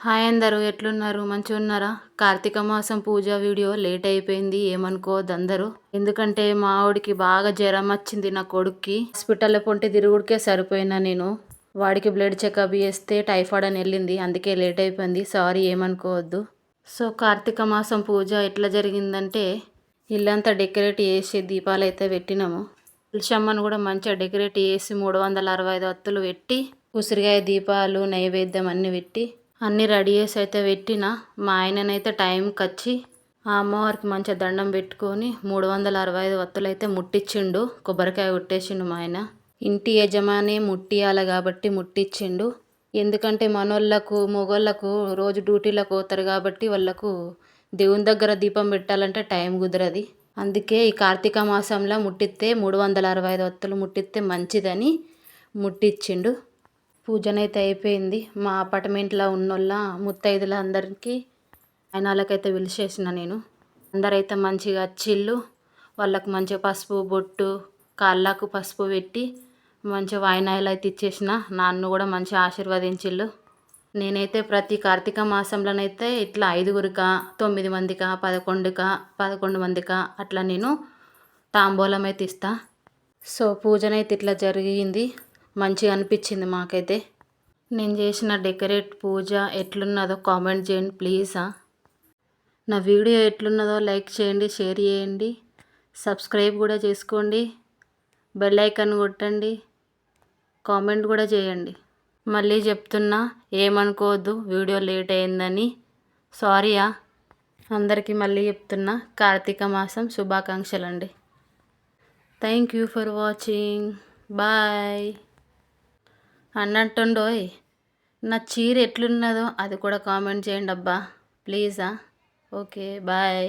Hi అందరూ ఎట్లున్నారు? మంచిగున్నారా? కార్తీక మాసం పూజ వీడియో లేట్ అయిపోయింది. ఏమనుకోవద్దు అందరూ. ఎందుకంటే మా ఆవిడికి బాగా జ్వరం వచ్చింది నా కొడుక్కి. హాస్పిటల్లో పొంటి తిరుగుడికే సరిపోయినా నేను. వాడికి బ్లడ్ చెకప్ చేస్తే టైఫాయిడ్ అని వెళ్ళింది. అందుకే లేట్ అయిపోయింది. సారీ ఏమనుకోవద్దు. సో కార్తీక మాసం పూజ ఎట్లా జరిగిందంటే ఇల్లంతా డెకరేట్ చేసి దీపాలు అయితే పెట్టినాము. తులసమ్మను కూడా మంచిగా డెకరేట్ చేసి 365 వత్తులు పెట్టి ఉసిరికాయ దీపాలు నైవేద్యం అన్నీ పెట్టి అన్నీ రెడీ చేసి అయితే పెట్టిన. మా ఆయననైతే టైంకి వచ్చి ఆ అమ్మవారికి మంచిగా దండం పెట్టుకొని 365 వత్తులు అయితే ముట్టించిండు. కొబ్బరికాయ కొట్టేసిండు మా ఆయన. ఇంటి యజమాని ముట్టియాలి కాబట్టి ముట్టించిండు. ఎందుకంటే మనోళ్ళకు మొగోళ్ళకు రోజు డ్యూటీలకు పోతారు కాబట్టి వాళ్ళకు దేవుని దగ్గర దీపం పెట్టాలంటే టైం కుదరది. అందుకే ఈ కార్తీక మాసంలో ముట్టిస్తే 365 వత్తులు ముట్టిస్తే మంచిదని ముట్టించిండు. పూజనైతే అయిపోయింది. మా అపార్ట్మెంట్లో ఉన్నోళ్ళ ముత్తైదుల అందరికీ ఆయనాలకైతే పిలిచేసిన నేను. అందరైతే మంచిగా వచ్చిళ్ళు. వాళ్ళకు మంచిగా పసుపు బొట్టు కాళ్ళకు పసుపు పెట్టి మంచిగా వాయినాలు అయితే ఇచ్చేసిన. నన్ను కూడా మంచిగా ఆశీర్వదించిళ్ళు. నేనైతే ప్రతి కార్తీక మాసంలోనైతే ఇట్లా 5గురికా 9 మందికా 11 మందికా అట్లా నేను తాంబూలం అయితే ఇస్తా. సో పూజనైతే ఇట్లా జరిగింది. మంచిగా అనిపించింది మాకైతే. నేను చేసిన డెకరేట్ పూజ ఎట్లున్నదో కామెంట్ చేయండి ప్లీజ్. నా వీడియో ఎట్లున్నదో లైక్ చేయండి, షేర్ చేయండి, సబ్స్క్రైబ్ కూడా చేసుకోండి, బెల్ ఐకాన్ కొట్టండి, కామెంట్ కూడా చేయండి. మళ్ళీ చెప్తున్నా ఏమనుకోవద్దు వీడియో లేట్ అయిందని. సారీయా. అందరికీ మళ్ళీ చెప్తున్నా కార్తీక మాసం శుభాకాంక్షలు అండి. Thank you for watching. Bye. అన్నట్టుండోయ్ నా చీర ఎట్లున్నదో అది కూడా కామెంట్ చేయండి అబ్బా ప్లీజా. Okay bye.